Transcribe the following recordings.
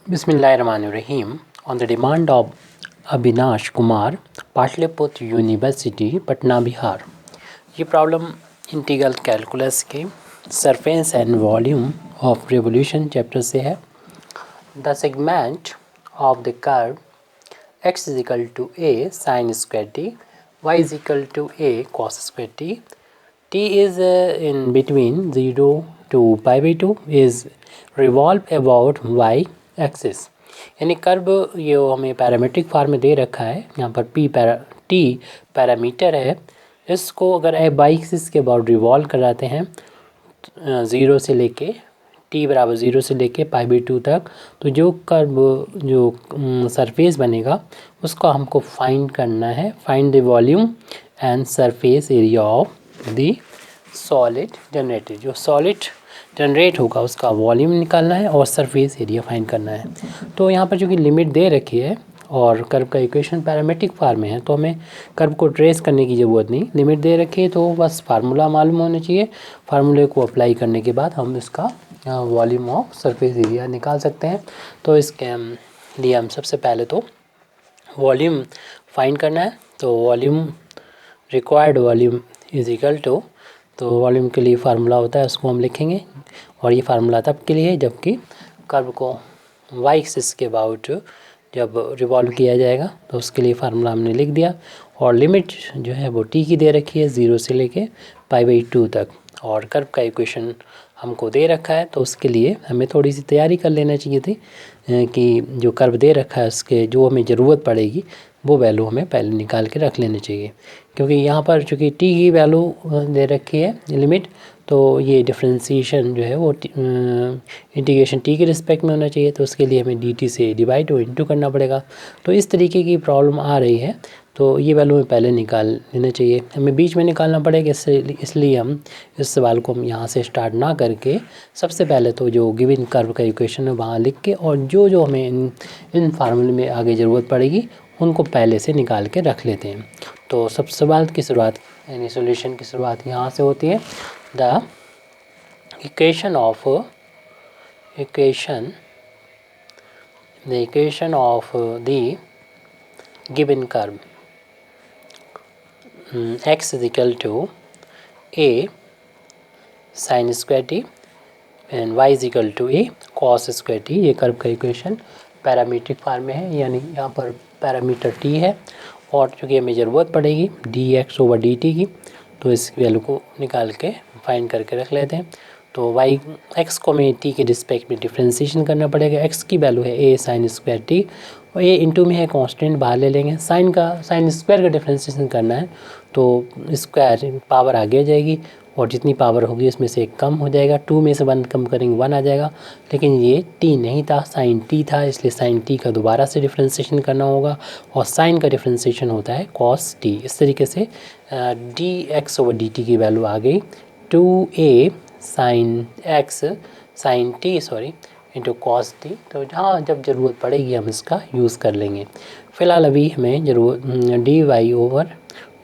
Bismillahirrahmanirrahim. On the demand of Abhinash Kumar, Pataliputra university Patna Bihar. ये problem integral calculus के surface and volume of revolution chapter से है। The segment of the curve x is equal to a sin square t, y is equal to a cos square t, t is in between 0 to pi by 2 is revolve about y axis. यानी curve ये हमें parametric form में दे रखा है। यहाँ पर T parameter है। इसको अगर वाई एक्सिस के अबाउट रिवॉल्व कराते हैं 0 से लेके टी बराबर 0 से लेके पाई बाई 2 तक, तो जो कर्व जो सरफेस बनेगा उसको हमको फाइंड करना है। Find the volume and surface area of the solid generated. जो सॉलिड जनरेट होगा उसका वॉल्यूम निकालना है और सरफेस एरिया फाइंड करना है। तो यहाँ पर जो कि लिमिट दे रखी है और कर्व का इक्वेशन पैरामीट्रिक फॉर्म में है, तो हमें कर्व को ट्रेस करने की ज़रूरत नहीं। लिमिट दे रखी है तो बस फार्मूला मालूम होना चाहिए। फार्मूले को अप्लाई करने के बाद हम इसका वॉल्यूम ऑफ सरफेस एरिया निकाल सकते हैं। तो इसके लिए हम सबसे पहले तो वॉल्यूम फाइंड करना है। तो volume required volume is equal to, तो वॉल्यूम के लिए फार्मूला होता है उसको हम लिखेंगे। और ये फार्मूला तब के लिए जबकि कर्व को वाई एक्सिस के अबाउट जब रिवॉल्व किया जाएगा, तो उसके लिए फार्मूला हमने लिख दिया। और लिमिट जो है वो टी की दे रखी है 0 से लेके पाई बाई 2 तक। और कर्व का इक्वेशन हमको दे रखा है, तो उसके लिए हमें थोड़ी सी तैयारी कर लेना चाहिए थी कि जो कर्व दे रखा है उसके जो हमें ज़रूरत पड़ेगी वो वैल्यू हमें पहले निकाल के रख लेनी चाहिए। क्योंकि यहाँ पर चूँकि टी की वैल्यू दे रखी है लिमिट, तो ये डिफ्रेंसीशन जो है वो इंटीग्रेशन टी के रिस्पेक्ट में होना चाहिए। तो उसके लिए हमें डी टी से डिवाइड और इंटू करना पड़ेगा। तो इस तरीके की प्रॉब्लम आ रही है, तो ये वैल्यू हमें पहले निकाल लेना चाहिए। हमें बीच में निकालना पड़ेगा, इसलिए हम इस सवाल को हम यहाँ से स्टार्ट ना करके सबसे पहले तो जो गिवन कर्व का इक्वेशन है वहाँ लिख के, और जो जो हमें इन फार्मूले में आगे ज़रूरत पड़ेगी उनको पहले से निकाल के रख लेते हैं। तो सब सवाल की शुरुआत यानी सॉल्यूशन की शुरुआत यहाँ से होती है। The equation of the given curve x is equal to a sin square t and y is equal to a cos square t। ये कर्व का इक्वेशन पैरामीट्रिक फॉर्म में है, यानी यहाँ पर पैरामीटर t है और चूँकि हमें ज़रूरत पड़ेगी dx ओवर dt की, तो इस वैल्यू को निकाल के फाइंड करके रख लेते हैं। तो x को हमें t के रिस्पेक्ट में डिफ्रेंशिएशन करना पड़ेगा। x की वैल्यू है a साइन स्क्वायर t और a इंटू में है कांस्टेंट बाहर ले लेंगे। साइन स्क्वायर का डिफ्रेंशिएशन करना है तो स्क्वायर पावर आगे आ जाएगी और जितनी पावर होगी उसमें से एक कम हो जाएगा। 2 में से 1 कम करेंगे 1 आ जाएगा। लेकिन ये t नहीं था, साइन t था, इसलिए साइन t का दोबारा से डिफ्रेंशिएशन करना होगा और साइन का डिफ्रेंशिएशन होता है cos t। इस तरीके से dx ओवर dt की वैल्यू आ गई 2a sine t into cos t। तो जहाँ जब ज़रूरत पड़ेगी हम इसका यूज़ कर लेंगे। फ़िलहाल अभी हमें ज़रूरत dy ओवर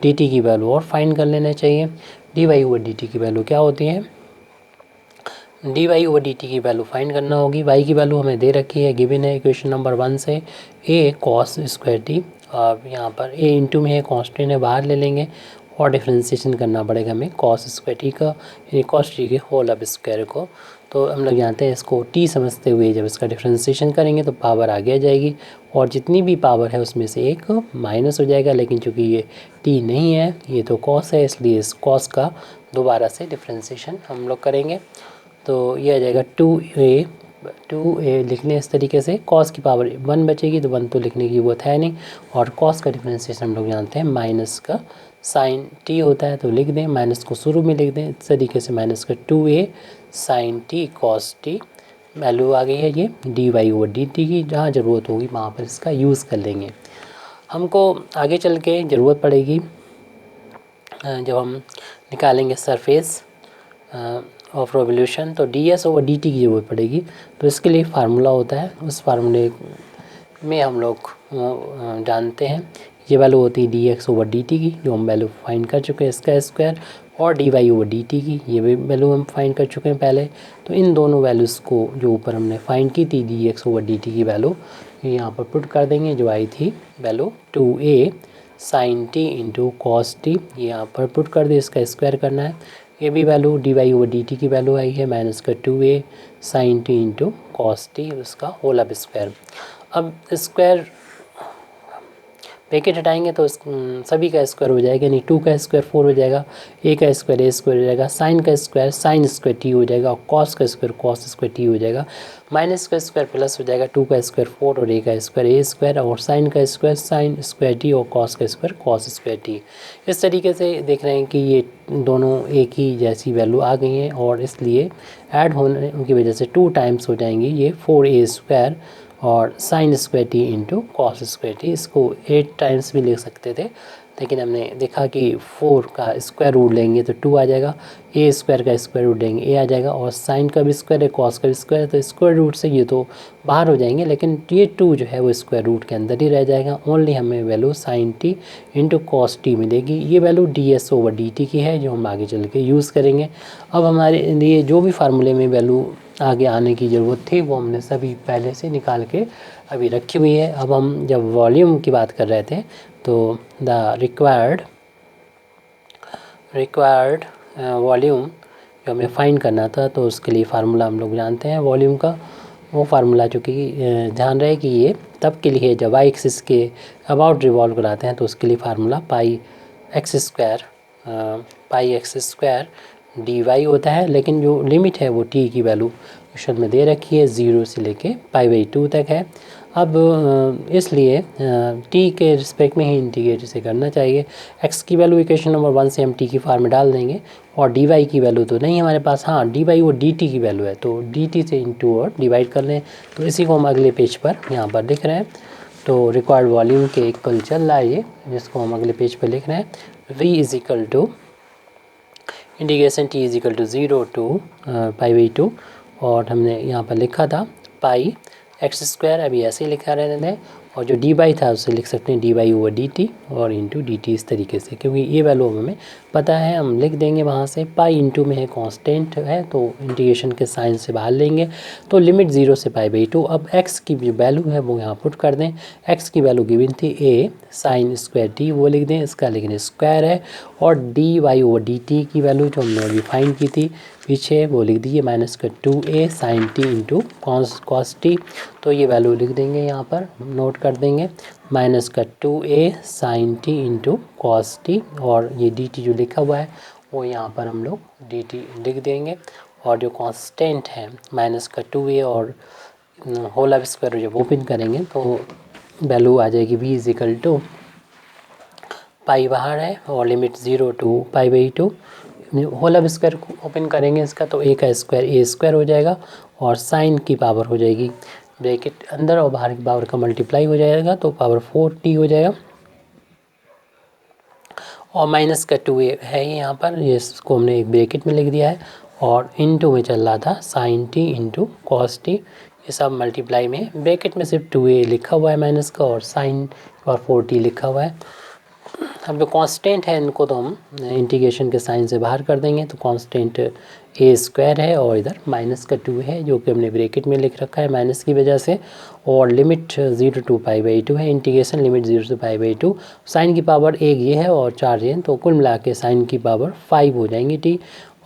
dt की वैल्यू और फाइंड कर लेना चाहिए। dy ओवर dt की वैल्यू क्या होती है? dy ओवर dt की वैल्यू फाइंड करना होगी। y की वैल्यू हमें दे रखी है, गिवन है इक्वेशन नंबर 1 से a cos स्क्वायर t। और यहाँ पर a इंटू में है कांस्टेंट है बाहर ले लेंगे और डिफ्रेंशिएशन करना पड़ेगा हमें cos स्क्वायर t का, यानी cos t के होल अब स्क्वायर को। तो हम लोग जानते हैं इसको t समझते हुए जब इसका डिफ्रेंशिएशन करेंगे तो पावर आगे आ जाएगी और जितनी भी पावर है उसमें से एक माइनस हो जाएगा। लेकिन चूँकि ये t नहीं है, ये तो cos है, इसलिए इस cos का दोबारा से डिफ्रेंशिएशन हम लोग करेंगे। तो ये आ जाएगा 2a लिखने इस तरीके से। cos की पावर 1 बचेगी तो 1 तो लिखने की जरूरत है नहीं। और cos का डिफ्रेंशिएशन हम लोग जानते हैं माइनस का साइन t होता है, तो लिख दें, माइनस को शुरू में लिख दें इस तरीके से। माइनस का 2a sine t cos t value आ गई है ये dy ओवर dt की। जहाँ ज़रूरत होगी वहाँ पर इसका यूज़ कर लेंगे। हमको आगे चल के ज़रूरत पड़ेगी जब हम निकालेंगे सरफेस ऑफ रिवोल्यूशन, तो ds ओवर dt की ज़रूरत पड़ेगी। तो इसके लिए फार्मूला होता है, उस फार्मूले में हम लोग जानते हैं ये वैल्यू होती है dx ओवर dt की, जो हम वैल्यू फाइंड कर चुके हैं। इसका स्क्वायर और dy ओवर dt की, ये भी वैल्यू हम फाइंड कर चुके हैं पहले। तो इन दोनों वैल्यूज़ को जो ऊपर हमने फाइंड की थी dx ओवर dt की वैल्यू, यहाँ पर पुट कर देंगे, जो आई थी value 2a sin t into cos t, ये यहाँ पर पुट कर दे, इसका स्क्वायर करना है। ये भी वैल्यू dy ओवर dt की वैल्यू आई है माइनस का 2a sin t into cos T, उसका होल अब स्क्वायर। अब स्क्वायर ब्रैकेट हटाएंगे तो सभी का स्क्वायर हो जाएगा, यानी 2 का स्क्वायर 4 हो जाएगा, a का स्क्वायर हो जाएगा, साइन का स्क्वायर साइन स्क्वायर t हो जाएगा, और कॉस का स्क्वायर कॉस स्क्वायर t हो जाएगा, माइनस का स्क्वायर प्लस हो जाएगा, 2 का स्क्वायर 4 और a का स्क्वायर a स्क्वायर, और साइन का स्क्वायर साइन स्क्वायर t और कॉस का स्क्वायर कॉस स्क्वायर t। इस तरीके से देख रहे हैं कि ये दोनों एक ही जैसी वैल्यू आ गई हैं, और इसलिए ऐड होने की वजह से 2 टाइम्स हो जाएंगी ये 4a स्क्वायर और sine square T into cos square T. इसको 8 टाइम्स भी लिख सकते थे, लेकिन हमने देखा कि 4 का स्क्वायर रूट लेंगे तो 2 आ जाएगा, ए स्क्वायर का स्क्वायर रूट लेंगे ए आ जाएगा, और साइन का भी स्क्वायर है कॉस का भी स्क्वायर है, तो स्क्वायर रूट से ये तो बाहर हो जाएंगे, लेकिन ये 2 जो है वो स्क्वायर रूट के अंदर ही रह जाएगा। ओनली हमें value sine t into cos t मिलेगी। ये value d s over d t की है, जो हम आगे चल के यूज़ करेंगे। अब हमारे लिए जो भी फार्मूले में वैल्यू आगे आने की ज़रूरत थी वो हमने सभी पहले से निकाल के अभी रखी हुई है। अब हम जब वॉल्यूम की बात कर रहे थे तो द रिक्वायर्ड वॉल्यूम जो हमें फाइंड करना था, तो उसके लिए फार्मूला हम लोग जानते हैं वॉल्यूम का। वो फार्मूला जो कि ध्यान रहे कि ये तब के लिए जब वाई एक्सिस के अबाउट रिवॉल्व कराते हैं, तो उसके लिए फार्मूला पाई एक्स स्क्वायर डी वाई होता है, लेकिन जो लिमिट है वो टी की वैल्यू क्वेश्चन में दे रखी है 0 से लेके π/2 तक है। अब इसलिए टी के रिस्पेक्ट में ही इंटीग्रेट इसे करना चाहिए। एक्स की वैल्यू इक्वेशन नंबर 1 से हम टी की फॉर्म में डाल देंगे, और डी वाई की वैल्यू तो नहीं हमारे पास, हाँ डी वाई और डी टी की वैल्यू है, तो डी टी से इंटू और डिवाइड कर लें। तो इसी को हम अगले पेज पर यहाँ पर लिख रहे हैं। तो रिक्वायर्ड वॉल्यूम के इक्वल चल रहा है ये, जिसको हम अगले पेज पर लिख रहे हैं। v is equal to integration t is equal to 0 to π/2, और हमने यहाँ पर लिखा था पाई एक्स स्क्वायर, अभी ऐसे ही लिखा रहने दें, और जो डी बाई था उसे लिख सकते हैं D by over d T और इंटू डी टी, इस तरीके से, क्योंकि ये वैल्यू हमें पता है, हम लिख देंगे वहाँ से। पाई इंटू में है कांस्टेंट है, तो इंटीग्रेशन के साइन से बाहर लेंगे, तो लिमिट 0 से π/2। अब एक्स की जो वैल्यू है वो यहाँ पुट कर दें। एक्स की वैल्यू गिवन थी ए साइन स्क्वायर टी, वो लिख दें, इसका लेकिन स्क्वायर है, और d y over d t की वैल्यू जो हमने अभी फाइंड की थी पीछे, वो लिख दीजिए माइनस का 2a sine t into cos t. तो ये वैल्यू लिख देंगे, यहाँ पर नोट कर देंगे, माइनस का 2a sine t into cos t, और ये डी टी जो लिखा हुआ है वो यहाँ पर हम लोग डी टी लिख देंगे, और जो कांस्टेंट है माइनस का 2a और होल स्क्वायर जब ओपन करेंगे तो वैल्यू आ जाएगी v is equal to pi बाहर है, और limit 0 to π/2। Whole square open करेंगे इसका, तो a का स्क्वायर a स्क्वायर हो जाएगा, और साइन की पावर हो जाएगी ब्रैकेट अंदर, और बाहर की पावर का मल्टीप्लाई हो जाएगा, तो पावर 4t हो जाएगा, और माइनस का 2a है यहाँ पर, ये इसको हमने एक ब्रैकेट में लिख दिया है, और इनटू में चल रहा था sine t into cos t, ये सब मल्टीप्लाई में, ब्रैकेट में सिर्फ 2a लिखा हुआ है माइनस का, और साइन और 4t लिखा हुआ है। अब जो कांस्टेंट है इनको तो हम इंटीग्रेशन के साइन से बाहर कर देंगे, तो कांस्टेंट ए स्क्वायर है, और इधर माइनस का 2 है, जो कि हमने ब्रैकेट में लिख रखा है माइनस की वजह से, और लिमिट 0 टू π/2 है, इंटीग्रेशन लिमिट 0 से π/2। साइन की पावर 1 ये है और 4 ये, तो कुल मिला के साइन की पावर 5 हो जाएंगी टी,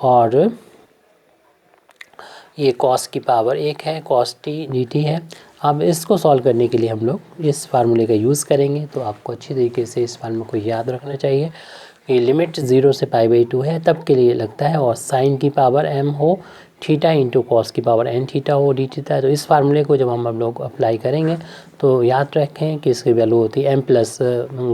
और ये कॉस की पावर 1 है, कॉस टी डी टी है। अब इसको सॉल्व करने के लिए हम लोग इस फार्मूले का यूज़ करेंगे, तो आपको अच्छी तरीके से इस फार्मूले को याद रखना चाहिए। ये लिमिट 0 से π/2 है तब के लिए लगता है, और साइन की पावर m हो थीटा इंटू कॉस की पावर n थीटा हो डी थीटा। तो इस फार्मूले को जब हम लोग अप्लाई करेंगे तो याद रखें कि इसकी वैल्यू होती है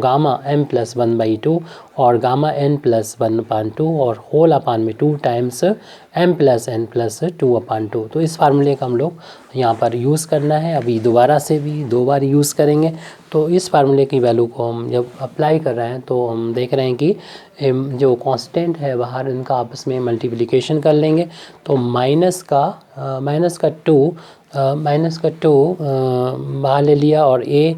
गामा m+1/2 और गामा n+1/2 और होल अपान में 2 टाइम्स m+n+2/2। तो इस फार्मूले का हम लोग यहाँ पर यूज़ करना है, अभी दोबारा से भी 2 बार यूज़ करेंगे। तो इस फार्मूले की वैल्यू को हम जब अप्लाई कर रहे हैं तो हम देख रहे हैं कि जो कांस्टेंट है बाहर, इनका आपस में मल्टीप्लिकेशन कर लेंगे, तो माइनस का 2 बाहर ले लिया, और a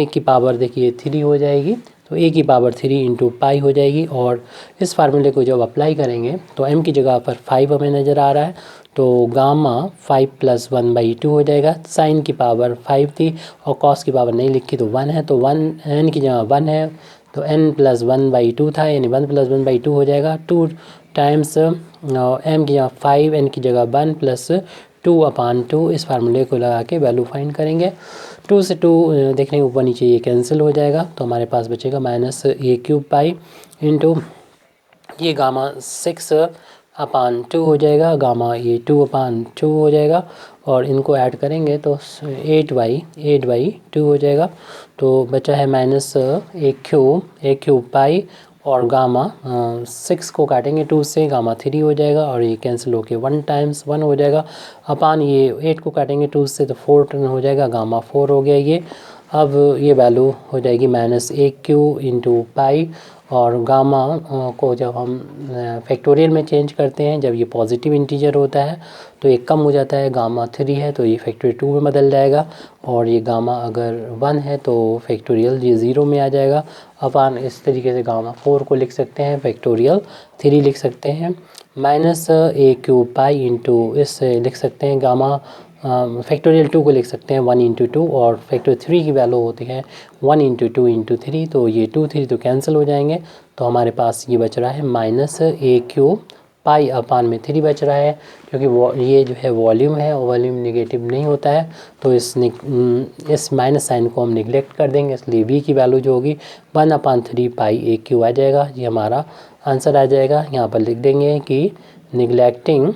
की पावर देखिए 3 हो जाएगी, तो ए की पावर 3 इंटू पाई हो जाएगी। और इस फार्मूले को जब अप्लाई करेंगे तो एम की जगह पर 5 हमें नज़र आ रहा है, तो गामा 5 + 1/2 हो जाएगा। साइन की पावर 5 थी और कॉस की पावर नहीं लिखी तो 1 है, तो 1 एन की जगह 1 है तो n + 1/2 था, यानी 1 + 1/2 हो जाएगा। 2 टाइम्स m की जगह 5, n की जगह 1 + 2/2। इस फार्मूले को लगा के वैल्यू फाइंड करेंगे। 2 से 2 देखने के ऊपर नीचे ये कैंसिल हो जाएगा, तो हमारे पास बचेगा -a³ पाई इंटू ये गामा 6/2 हो जाएगा, गामा ये 2/2 हो जाएगा। और इनको ऐड करेंगे तो 8/2 हो जाएगा। तो बचा है -a³ पाई और गामा 6 को काटेंगे 2 से, गामा 3 हो जाएगा और ये कैंसिल होके 1 टाइम्स 1 हो जाएगा। अपान ये 8 को काटेंगे 2 से तो 4 टर्न हो जाएगा, गामा 4 हो गया ये। अब ये वैल्यू हो जाएगी -a³ इंटू पाई और गामा को जब हम फैक्टोरियल में चेंज करते हैं, जब ये पॉजिटिव इंटीजर होता है तो ये कम हो जाता है, गामा 3 है तो ये फैक्टोरियल 2 में बदल जाएगा। और ये गामा अगर 1 है तो फैक्टोरियल ये 0 में आ जाएगा। अपान इस तरीके से गामा 4 को लिख सकते हैं, फैक्टोरियल 3 लिख सकते हैं। -a³ पाई इंटू इससे लिख सकते हैं गामा फैक्टोरियल 2 को लिख सकते हैं 1 × 2 और फैक्टोरियल 3 की वैल्यू होती है 1 × 2 × 3, तो ये 2 3 तो कैंसिल हो जाएंगे। तो हमारे पास ये बच रहा है -a³ पाई अपान में 3 बच रहा है, क्योंकि ये जो है वॉल्यूम है और वॉल्यूम नेगेटिव नहीं होता है, तो इस माइनस साइन को हम निगलेक्ट कर देंगे, इसलिए v की वैल्यू जो होगी 1/3 पाई a³ आ जाएगा। ये हमारा आंसर आ जाएगा। यहाँ पर लिख देंगे कि निगलेक्टिंग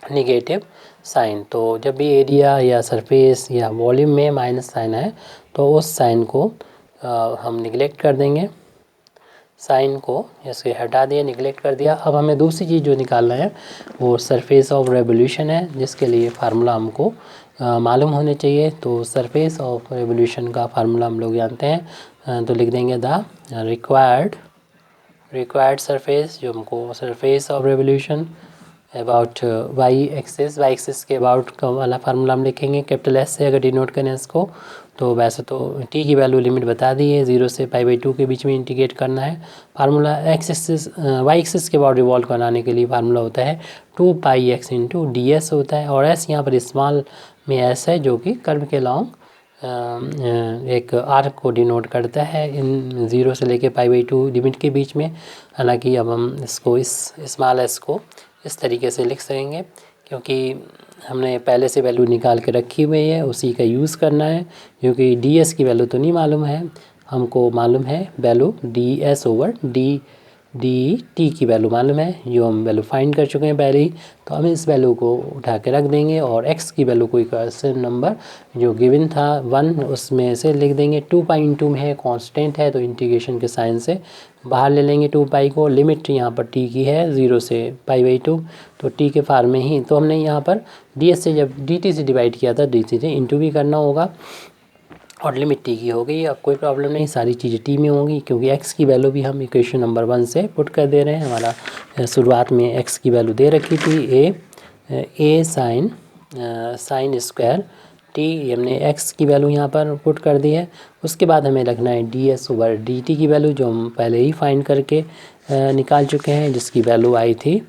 नेगेटिव साइन, तो जब भी एरिया या सरफेस या वॉल्यूम में माइनस साइन है तो उस साइन को हम निगलेक्ट कर देंगे, साइन को ऐसे हटा दिया, निगलेक्ट कर दिया। अब हमें दूसरी चीज़ जो निकालना है वो सरफेस ऑफ रेवोल्यूशन है, जिसके लिए फार्मूला हमको मालूम होने चाहिए। तो सरफेस ऑफ रेवोल्यूशन का फार्मूला हम लोग जानते हैं, तो लिख देंगे द रिक्वायर्ड सरफेस, जो हमको surface of revolution about y axis के अबाउट का वाला फार्मूला हम लिखेंगे कैपिटल एस से अगर डिनोट करें इसको। तो वैसे तो टी की वैल्यू लिमिट बता दी है, 0 से π/2 के बीच में इंटीग्रेट करना है। फार्मूला वाई एक्सिस के अबाउट रिवॉल्व कराने के लिए फार्मूला होता है 2πx × ds होता है, और एस यहाँ पर स्मॉल में एस है जो कि कर्व के लॉन्ग एक आर्क को डिनोट करता है इन 0 से लेके π/2 लिमिट के बीच में। हालांकि अब हम इसको इस स्मॉल एस को इस तरीके से लिख सकेंगे, क्योंकि हमने पहले से वैल्यू निकाल के रखी हुई है, उसी का यूज़ करना है। क्योंकि ds की वैल्यू तो नहीं मालूम है, हमको मालूम है वैल्यू ds/dt की वैल्यू मालूम है, जो हम वैल्यू फाइंड कर चुके हैं पहले ही। तो हम इस वैल्यू को उठा के रख देंगे और x की वैल्यू कोई क्वेश्चन नंबर जो गिवन था 1 उसमें से लिख देंगे। 2π में है, कांस्टेंट है, तो इंटीग्रेशन के साइन से बाहर ले लेंगे 2π को। लिमिट यहाँ पर t की है 0 से π/2, तो t के फार में ही, तो हमने यहाँ पर ds से जब dt से डिवाइड किया था dt से इंटू भी करना होगा, और लिमिट t की हो गई। अब कोई प्रॉब्लम नहीं, सारी चीज़ें t में होंगी, क्योंकि x की वैल्यू भी हम इक्वेशन नंबर 1 से पुट कर दे रहे हैं। हमारा शुरुआत में x की वैल्यू दे रखी थी a साइन स्क्वायर t, हमने x की वैल्यू यहाँ पर पुट कर दी है। उसके बाद हमें रखना है ds/dt की वैल्यू, जो हम पहले ही फाइंड करके निकाल चुके हैं, जिसकी वैल्यू आई थी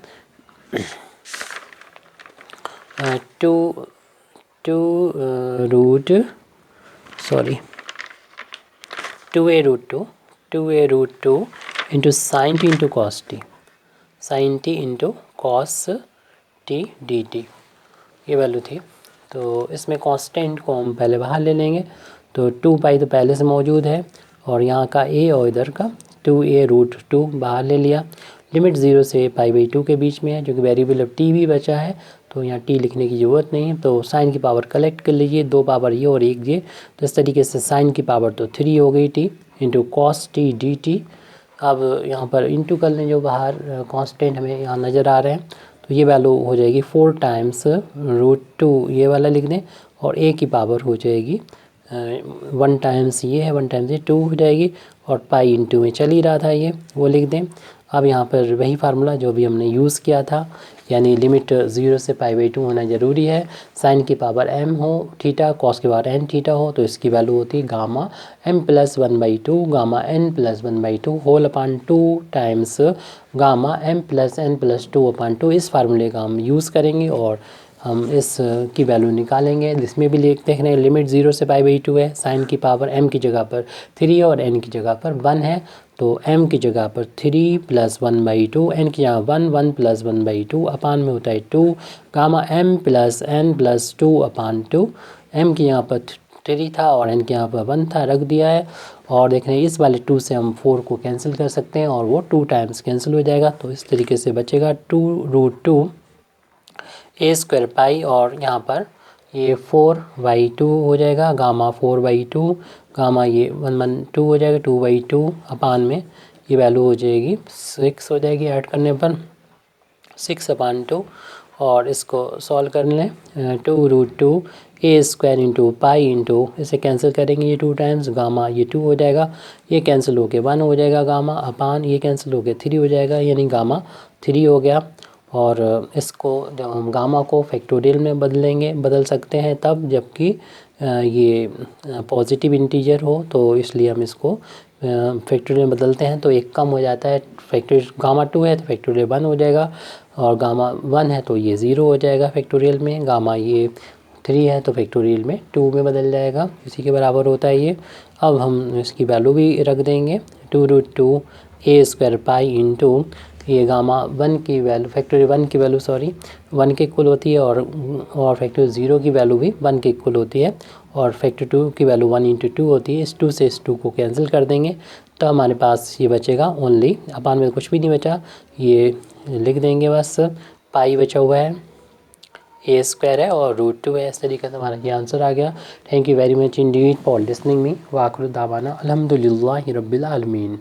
2a√2 into sine t into cos t, sine t into cos t dt ये वैल्यू थी। तो इसमें कांस्टेंट को हम पहले बाहर ले लेंगे, तो 2π तो पहले से मौजूद है, और यहाँ का a और इधर का 2a√2 बाहर ले लिया। लिमिट 0 से π/2 के बीच में है, जो कि वेरिएबल अब t भी बचा है, तो यहाँ t लिखने की ज़रूरत नहीं है। तो साइन की पावर कलेक्ट कर लीजिए, 2 पावर ये और 1 ये, तो इस तरीके से साइन की पावर तो 3 हो गई t into cos t dt। अब यहाँ पर इंटू कर लें, जो बाहर कांस्टेंट हमें यहाँ नज़र आ रहे हैं, तो ये वैल्यू हो जाएगी 4 टाइम्स √2 ये वाला लिख दें, और a की पावर हो जाएगी 1 टाइम्स ये है, 1 टाइम्स ये 2 हो जाएगी, और पाई इंटू में चल ही रहा था ये, वो लिख दें। अब यहाँ पर वही फार्मूला जो भी हमने यूज़ किया था यानी लिमिट 0 से π/2 होना ज़रूरी है। साइन की पावर m हो थीटा, कॉस की पावर n थीटा हो तो इसकी वैल्यू होती है gamma m+1/2 gamma n+1/2 whole upon 2 times gamma m+n+2/2। इस फार्मूले का हम यूज़ करेंगे और हम इस की वैल्यू निकालेंगे। जिसमें भी लिखते हैं लिमिट 0 से π/2 है, साइन की पावर m की जगह पर 3 और n की जगह पर 1 है तो m की जगह पर 3 + 1/2, n की जगह 1 + 1/2 अपान में होता है 2 गामा m+n+2/2। m की यहाँ पर 3 था और n के यहाँ पर 1 था, रख दिया है। और देख रहे हैं इस वाले 2 से हम 4 को कैंसिल कर सकते हैं और वो 2 टाइम्स कैंसिल हो जाएगा। तो इस तरीके से बचेगा 2√2 a² पाई और यहाँ पर ये 4/2 हो जाएगा गामा 4/2 गामा ये 1/2 हो जाएगा 2/2 अपान में ये वैल्यू हो जाएगी 6 हो जाएगी ऐड करने पर 6/2। और इसको सॉल्व कर लें 2√2 a² इंटू पाई इंटू इसे कैंसिल करेंगे ये 2 टाइम्स गामा ये 2 हो जाएगा, ये कैंसिल होके 1 हो जाएगा गामा अपान ये कैंसिल होके 3 हो जाएगा यानी गामा 3 हो गया। और इसको जब हम गामा को फैक्टोरियल में बदल सकते हैं तब जबकि ये पॉजिटिव इंटीजर हो, तो इसलिए हम इसको फैक्टोरियल में बदलते हैं तो एक कम हो जाता है। फैक्टोरियल गामा 2 है तो फैक्टोरियल 1 हो जाएगा और गामा 1 है तो ये 0 हो जाएगा फैक्टोरियल में, गामा ये 3 है तो फैक्टोरियल में 2 में बदल जाएगा, इसी के बराबर होता है ये। अब हम इसकी वैल्यू भी रख देंगे 2√2 a² पाई इंटू ये गामा 1 की वैल्यू फैक्टोरियल 1 की वैल्यू 1 के इक्वल होती है और फैक्टोरियल 0 की वैल्यू भी 1 के इक्वल होती है और फैक्टर 2 की वैल्यू 1 × 2 होती है। इस 2 से इस 2 को कैंसिल कर देंगे तो हमारे पास ये बचेगा ओनली अपान में कुछ भी नहीं बचा, ये लिख देंगे बस पाई बचा हुआ है a² है और √2 है। इस तरीके से हमारा ये आंसर आ गया। Thank you very much indeed for listening me. वाखिर दावाना अल्हम्दुलिल्लाहि रब्बिल आलमीन।